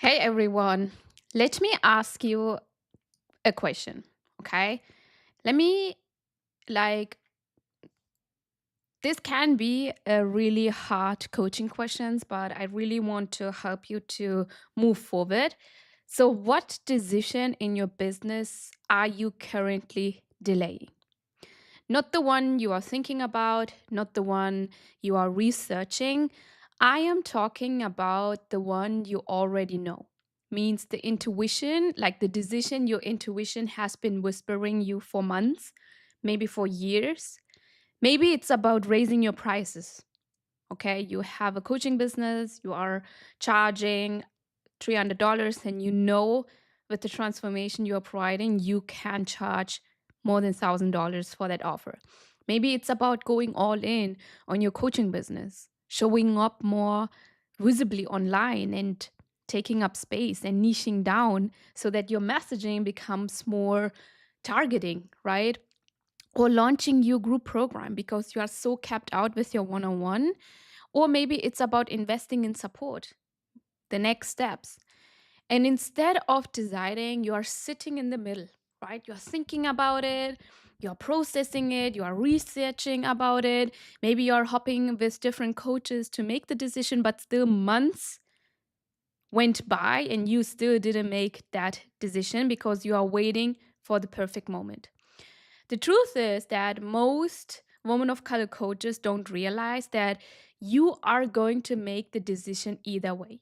Hey everyone, let me ask you a question, okay? Let me like this can be a really hard coaching questions, but I really want to help you to move forward. So what decision in your business are you currently delaying? Not the one you are thinking about, not the one you are researching. I am talking about the one you already know. Means the intuition, like the decision your intuition has been whispering you for months, maybe for years. Maybe it's about raising your prices. Okay, you have a coaching business, you are charging $300, and you know with the transformation you are providing, you can charge more than $1,000 for that offer. Maybe it's about going all in on your coaching business, showing up more visibly online and taking up space and niching down so that your messaging becomes more targeting, right? Or launching your group program because you are so capped out with your one on one. Or maybe it's about investing in support, the next steps. And instead of deciding, you are sitting in the middle, right? You're thinking about it, you're processing it, you are researching about it. Maybe you're hopping with different coaches to make the decision, but still months went by and you still didn't make that decision because you are waiting for the perfect moment. The truth is that most women of color coaches don't realize that you are going to make the decision either way.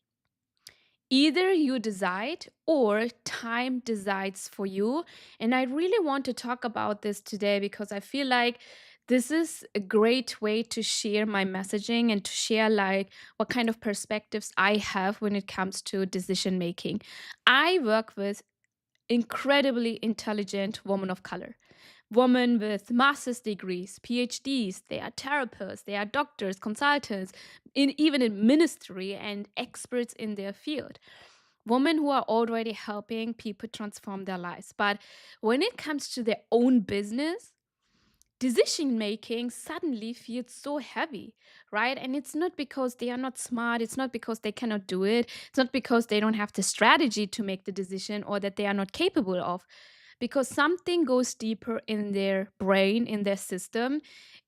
Either you decide or time decides for you. And I really want to talk about this today because I feel like this is a great way to share my messaging and to share like what kind of perspectives I have when it comes to decision making. I work with incredibly intelligent women of color, women with master's degrees, PhDs. They are therapists, they are doctors, consultants, even in ministry and experts in their field. Women who are already helping people transform their lives. But when it comes to their own business, decision making suddenly feels so heavy, right? And it's not because they are not smart, it's not because they cannot do it, it's not because they don't have the strategy to make the decision or that they are not capable of, because something goes deeper in their brain, in their system,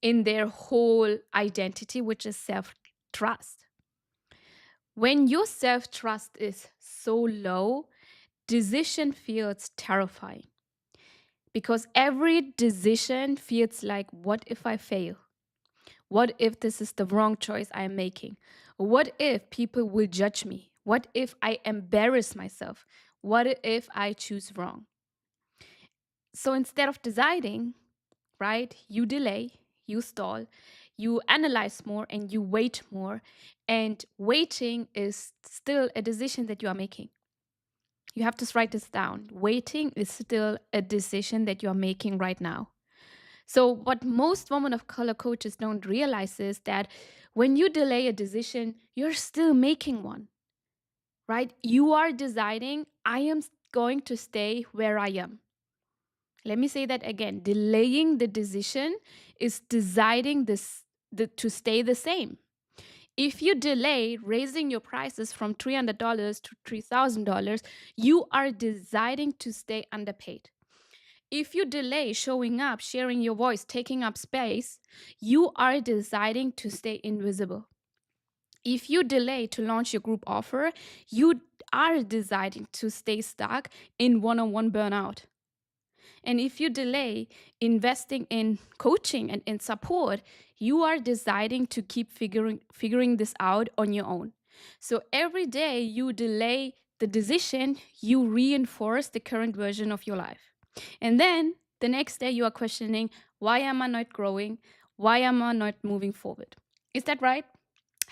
in their whole identity, which is self trust. When your self trust is so low, decision feels terrifying because every decision feels like, what if I fail? What if this is the wrong choice I am making? What if people will judge me? What if I embarrass myself? What if I choose wrong? So instead of deciding, right, you delay, you stall, you analyze more, and you wait more. And waiting is still a decision that you are making. You have to write this down. Waiting is still a decision that you are making right now. So, what most women of color coaches don't realize is that when you delay a decision, you're still making one, right? You are deciding, I am going to stay where I am. Let me say that again. Delaying the decision is deciding to stay the same. If you delay raising your prices from $300 to $3,000, you are deciding to stay underpaid. If you delay showing up, sharing your voice, taking up space, you are deciding to stay invisible. If you delay to launch your group offer, you are deciding to stay stuck in one on one burnout. And if you delay investing in coaching and in support, you are deciding to keep figuring this out on your own. So every day you delay the decision, you reinforce the current version of your life. And then the next day you are questioning, why am I not growing? Why am I not moving forward? Is that right?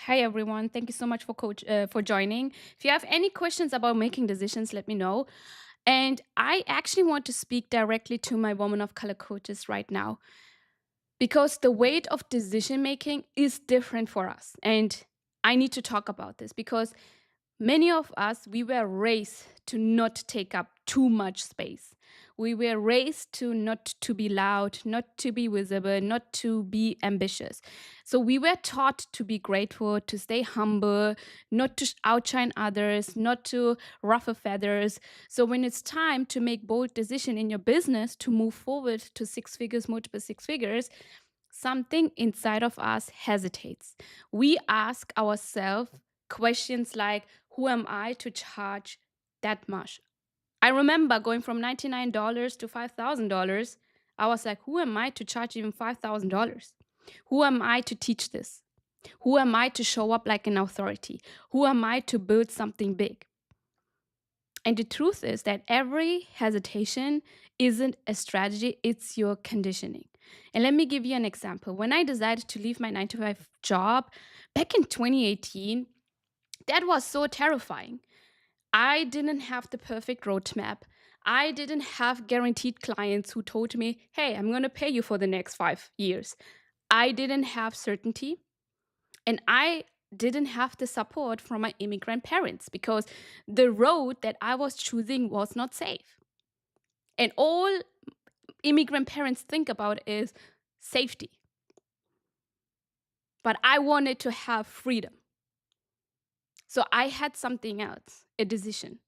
Hi everyone, thank you so much for joining. If you have any questions about making decisions, let me know. And I actually want to speak directly to my woman of color coaches right now because the weight of decision making is different for us. And I need to talk about this because many of us, we were raised to not take up too much space. We were raised to not to be loud, not to be visible, not to be ambitious. So we were taught to be grateful, to stay humble, not to outshine others, not to ruffle feathers. So when it's time to make bold decision in your business to move forward to six figures, multiple six figures, something inside of us hesitates. We ask ourselves questions like, who am I to charge that much? I remember going from $99 to $5,000. I was like, who am I to charge even $5,000? Who am I to teach this? Who am I to show up like an authority? Who am I to build something big? And the truth is that every hesitation isn't a strategy, it's your conditioning. And let me give you an example. When I decided to leave my 9 to 5 job back in 2018, that was so terrifying. I didn't have the perfect roadmap. I didn't have guaranteed clients who told me, hey, I'm going to pay you for the next 5 years. I didn't have certainty. And I didn't have the support from my immigrant parents because the road that I was choosing was not safe. And all immigrant parents think about is safety. But I wanted to have freedom. So I had something else, a decision.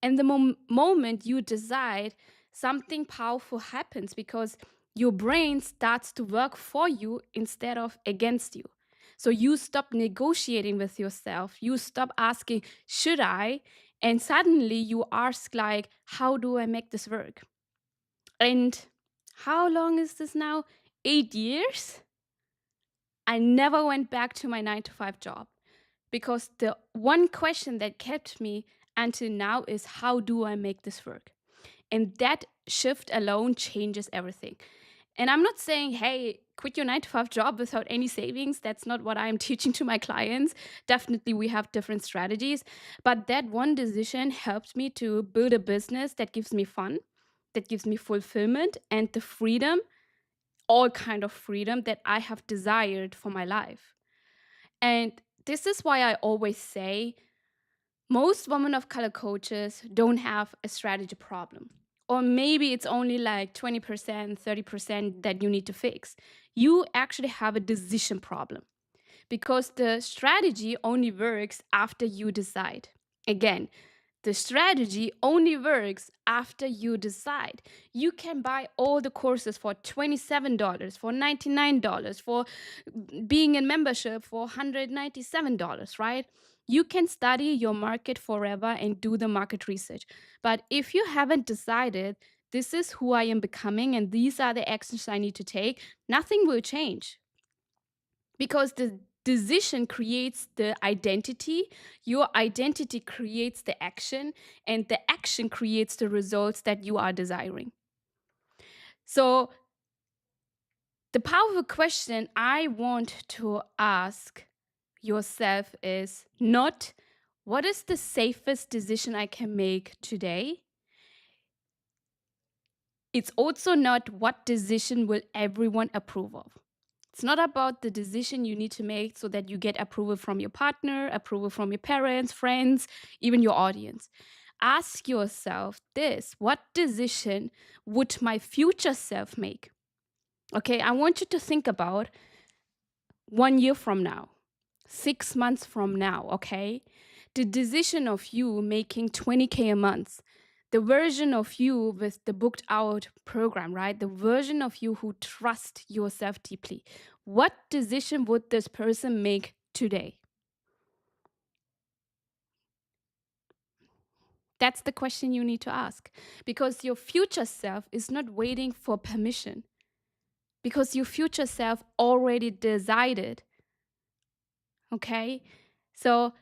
And the moment you decide, something powerful happens because your brain starts to work for you instead of against you. So you stop negotiating with yourself. You stop asking, should I? And suddenly you ask, like, how do I make this work? And how long is this now? 8 years? I never went back to my 9 to 5 job because the one question that kept me until now is, how do I make this work? And that shift alone changes everything. And I'm not saying, hey, quit your 9 to 5 job without any savings. That's not what I'm teaching to my clients. Definitely, we have different strategies. But that one decision helped me to build a business that gives me fun, that gives me fulfillment and the freedom, all kind of freedom that I have desired for my life. And this is why I always say most women of color coaches don't have a strategy problem. Or maybe it's only like 20%, 30% that you need to fix. You actually have a decision problem because the strategy only works after you decide. Again, the strategy only works after you decide. You can buy all the courses for $27, for $99, for being in membership for $197, right? You can study your market forever and do the market research. But if you haven't decided, this is who I am becoming and these are the actions I need to take, nothing will change because the decision creates the identity, your identity creates the action, and the action creates the results that you are desiring. So the powerful question I want to ask yourself is not, what is the safest decision I can make today? It's also not, what decision will everyone approve of? It's not about the decision you need to make so that you get approval from your partner, approval from your parents, friends, even your audience. Ask yourself this: what decision would my future self make? Okay, I want you to think about 1 year from now, 6 months from now, okay? The decision of you making 20K a month, the version of you with the booked out program, right? The version of you who trusts yourself deeply. What decision would this person make today? That's the question you need to ask because your future self is not waiting for permission because your future self already decided. Okay? So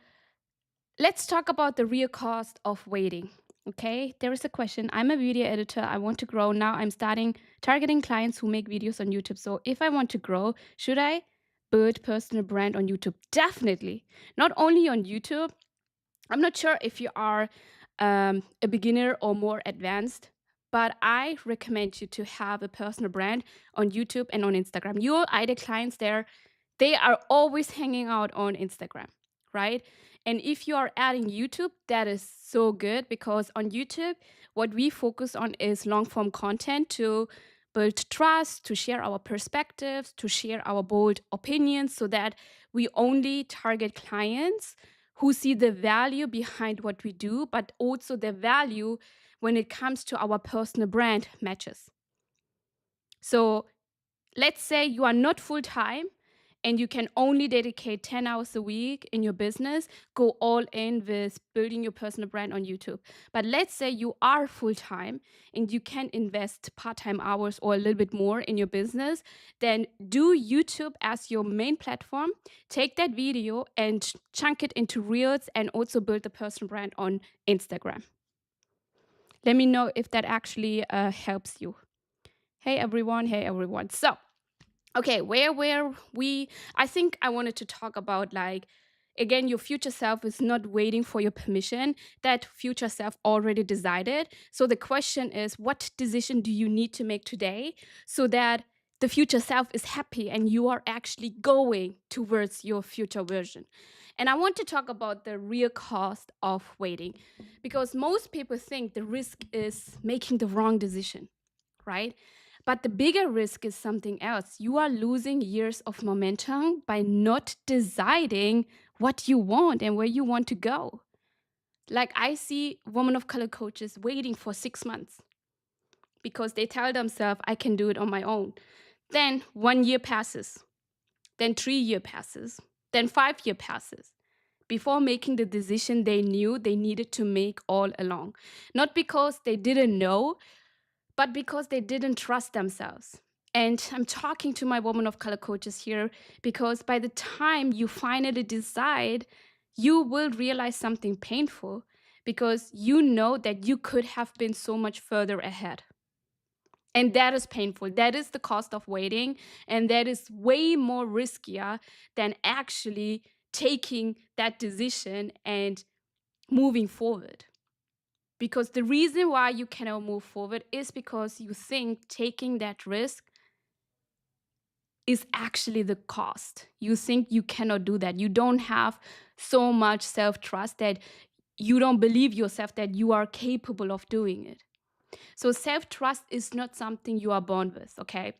let's talk about the real cost of waiting. Okay, there is a question. I'm a video editor. I want to grow. Now I'm starting targeting clients who make videos on YouTube. So if I want to grow, should I build personal brand on YouTube? Definitely. Not only on YouTube. I'm not sure if you are a beginner or more advanced, but I recommend you to have a personal brand on YouTube and on Instagram. Your ideal clients there, they are always hanging out on Instagram, right? And if you are adding YouTube, that is so good, because on YouTube, what we focus on is long form content to build trust, to share our perspectives, to share our bold opinions, so that we only target clients who see the value behind what we do, but also the value when it comes to our personal brand matches. So let's say you are not full time and you can only dedicate 10 hours a week in your business, go all in with building your personal brand on YouTube. But let's say you are full time and you can invest part time hours or a little bit more in your business, then do YouTube as your main platform. Take that video and chunk it into reels, and also build the personal brand on Instagram. Let me know if that actually helps you. Hey everyone, hey everyone. So, okay, where were we? I think I wanted to talk about, like, again, your future self is not waiting for your permission. That future self already decided. So the question is, what decision do you need to make today so that the future self is happy and you are actually going towards your future version? And I want to talk about the real cost of waiting, because most people think the risk is making the wrong decision, right? But the bigger risk is something else. You are losing years of momentum by not deciding what you want and where you want to go. Like, I see women of color coaches waiting for 6 months because they tell themselves, I can do it on my own. Then 1 year passes, then 3 year passes, then 5 year passes before making the decision they knew they needed to make all along. Not because they didn't know, but because they didn't trust themselves. And I'm talking to my woman of color coaches here, because by the time you finally decide, you will realize something painful, because you know that you could have been so much further ahead. And that is painful. That is the cost of waiting. And that is way more riskier than actually taking that decision and moving forward. Because the reason why you cannot move forward is because you think taking that risk is actually the cost. You think you cannot do that. You don't have so much self trust that you don't believe yourself that you are capable of doing it. So, self trust is not something you are born with, okay?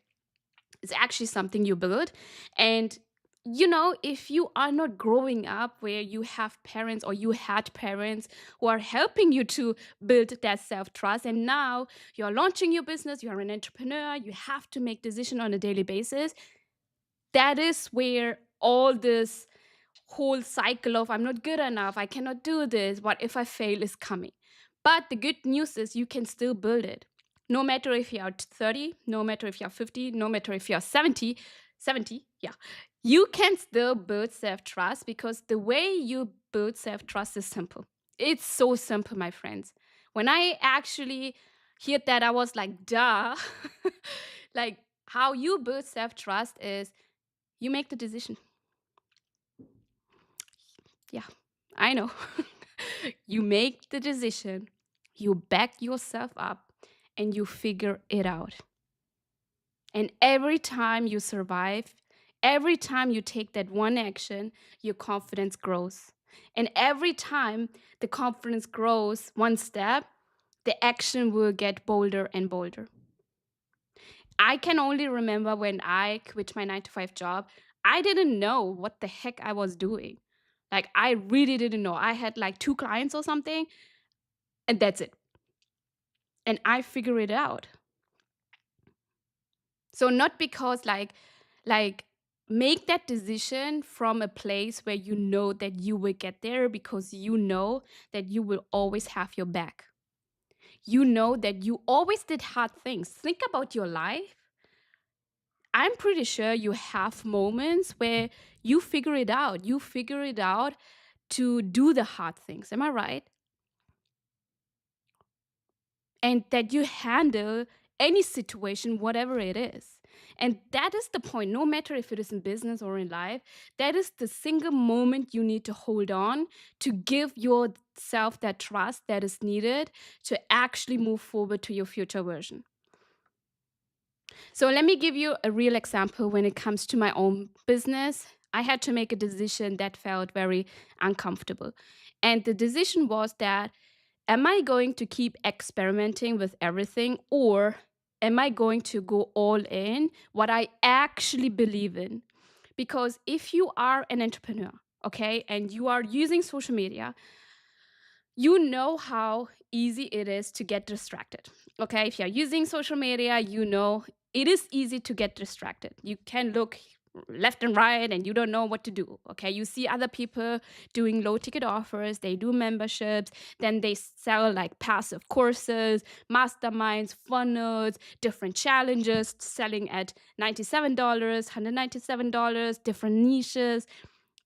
It's actually something you build. And if you are not growing up where you have parents, or you had parents who are helping you to build that self-trust, and now you're launching your business, you're an entrepreneur, you have to make decisions on a daily basis, that is where all this whole cycle of I'm not good enough, I cannot do this, what if I fail is coming. But the good news is you can still build it. No matter if you're 30, no matter if you're 50, no matter if you're 70, yeah. You can still build self-trust, because the way you build self-trust is simple. It's so simple, my friends. When I actually heard that, I was like, duh. Like, how you build self-trust is you make the decision. Yeah, I know. You make the decision, you back yourself up, and you figure it out. And every time you survive, every time you take that one action, your confidence grows. And every time the confidence grows one step, the action will get bolder and bolder. I can only remember when I quit my 9 to 5 job, I didn't know what the heck I was doing. Like, I really didn't know. I had like 2 clients or something, and that's it. And I figured it out. So not because like make that decision from a place where you know that you will get there, because you know that you will always have your back. You know that you always did hard things. Think about your life. I'm pretty sure you have moments where you figure it out. You figure it out to do the hard things. Am I right? And that you handle any situation, whatever it is. And that is the point, no matter if it is in business or in life, that is the single moment you need to hold on to give yourself that trust that is needed to actually move forward to your future version. So let me give you a real example when it comes to my own business. I had to make a decision that felt very uncomfortable. And the decision was that, am I going to keep experimenting with everything, or am I going to go all in what I actually believe in? Because if you are an entrepreneur, okay, and you are using social media, you know how easy it is to get distracted. Okay, if you're using social media, you know it is easy to get distracted. You can look left and right and you don't know what to do. Okay, you see other people doing low ticket offers, they do memberships, then they sell like passive courses, masterminds, funnels, different challenges, selling at $97, $197, different niches,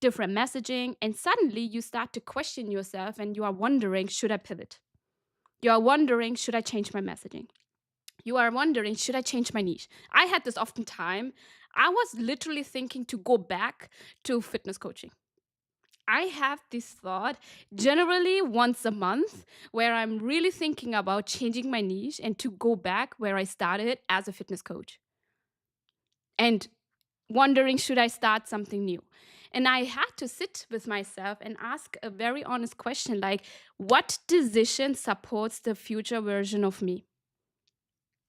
different messaging, and suddenly you start to question yourself and you are wondering, should I pivot? You are wondering, should I change my messaging? You are wondering, should I change my niche? I had this often time. I was literally thinking to go back to fitness coaching. I have this thought generally once a month where I'm really thinking about changing my niche and to go back where I started as a fitness coach. And wondering, should I start something new? And I had to sit with myself and ask a very honest question like, what decision supports the future version of me?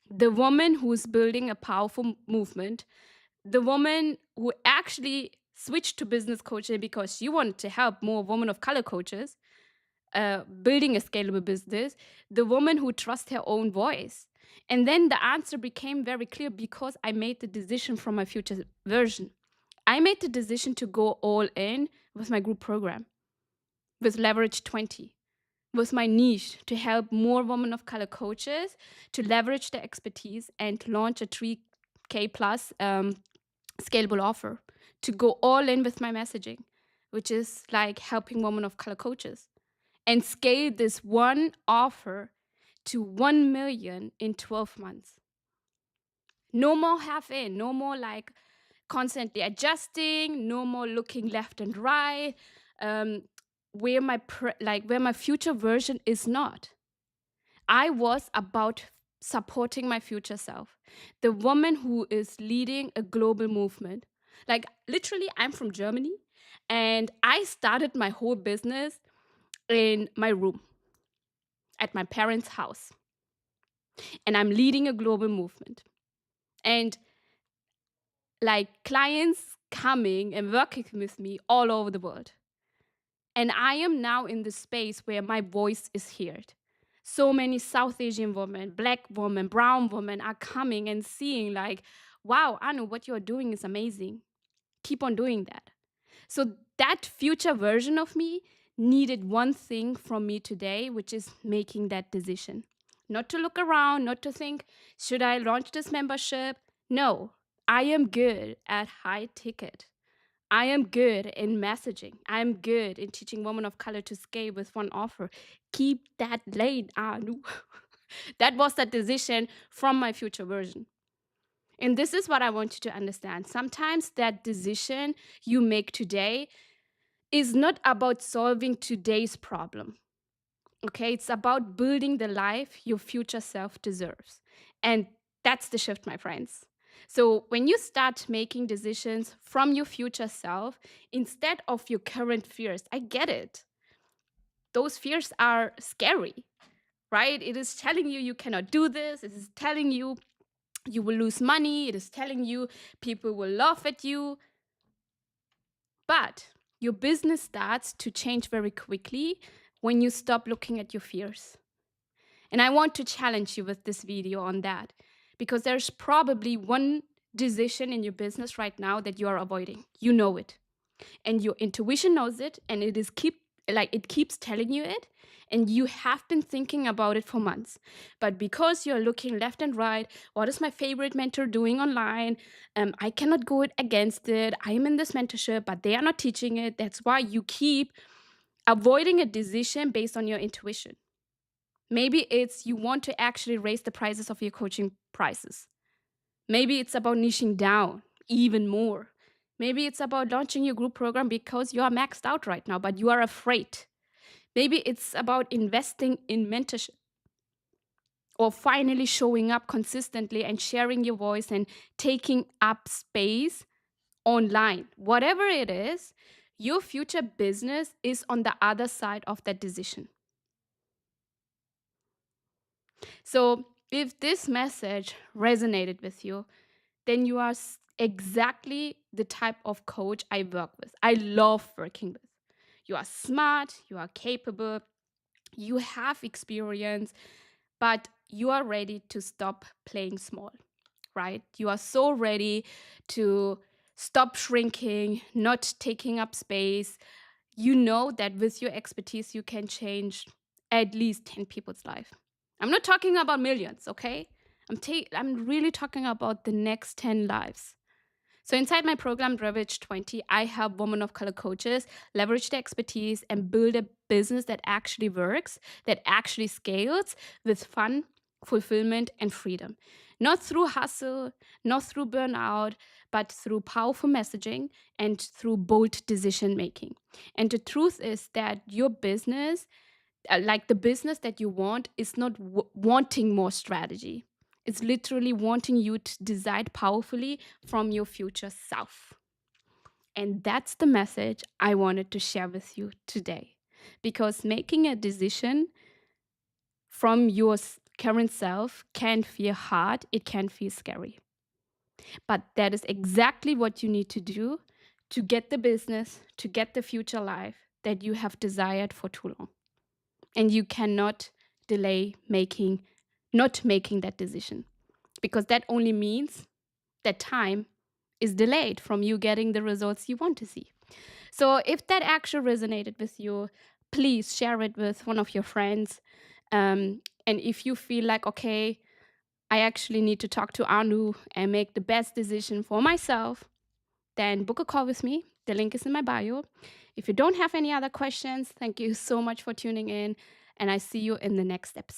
The woman who's building a powerful movement, the woman who actually switched to business coaching because she wanted to help more women of color coaches, building a scalable business, the woman who trusts her own voice. And then the answer became very clear because I made the decision from my future version. I made the decision to go all in with my group program, with Leverage 20, with my niche to help more women of color coaches to leverage their expertise and launch a 3K plus scalable offer, to go all in with my messaging, which is like helping women of color coaches, and scale this one offer to 1 million in 12 months. No more half in, no more like constantly adjusting, no more looking left and right, um, where my future version is not. I was about supporting my future self, the woman who is leading a global movement. Like literally, I'm from Germany, and I started my whole business in my room at my parents' house, and I'm leading a global movement. And like clients coming and working with me all over the world. And I am now in the space where my voice is heard. So many South Asian women, Black women, brown women are coming and seeing, like, wow, Anu, what you're doing is amazing. Keep on doing that. So that future version of me needed one thing from me today, which is making that decision. Not to look around, not to think, should I launch this membership? No, I am good at high ticket. I am good in messaging. I'm good in teaching women of color to scale with one offer. Keep that lane, Anu. That was the decision from my future version. And this is what I want you to understand. Sometimes that decision you make today is not about solving today's problem. Okay, it's about building the life your future self deserves. And that's the shift, my friends. So when you start making decisions from your future self instead of your current fears, I get it. Those fears are scary, right? It is telling you cannot do this. It is telling you you will lose money. It is telling you people will laugh at you. But your business starts to change very quickly when you stop looking at your fears. And I want to challenge you with this video on that, because there's probably one decision in your business right now that you are avoiding. You know it. And your intuition knows it, and it keeps telling you it, and you have been thinking about it for months. But because you're looking left and right, what is my favorite mentor doing online? I cannot go against it. I am in this mentorship, but they are not teaching it. That's why you keep avoiding a decision based on your intuition. Maybe it's you want to actually raise the prices of your coaching prices. Maybe it's about niching down even more. Maybe it's about launching your group program because you are maxed out right now, but you are afraid. Maybe it's about investing in mentorship or finally showing up consistently and sharing your voice and taking up space online, whatever it is, your future business is on the other side of that decision. So, if this message resonated with you, then you are exactly the type of coach I work with. I love working with. You are smart, you are capable, you have experience, but you are ready to stop playing small, right? You are so ready to stop shrinking, not taking up space. You know that with your expertise, you can change at least 10 people's life. I'm not talking about millions, okay? I'm really talking about the next 10 lives. So inside my program, Ravage 20, I help women of color coaches leverage their expertise and build a business that actually works, that actually scales with fun, fulfillment, and freedom. Not through hustle, not through burnout, but through powerful messaging and through bold decision making. And the truth is that your business, like the business that you want, is not wanting more strategy. It's literally wanting you to decide powerfully from your future self. And that's the message I wanted to share with you today. Because making a decision from your current self can feel hard, it can feel scary. But that is exactly what you need to do to get the business, to get the future life that you have desired for too long. And you cannot delay not making that decision, because that only means that time is delayed from you getting the results you want to see. So if that actually resonated with you, please share it with one of your friends. And if you feel like, okay, I actually need to talk to Anu and make the best decision for myself, then book a call with me. The link is in my bio. If you don't have any other questions, thank you so much for tuning in, and I see you in the next episode.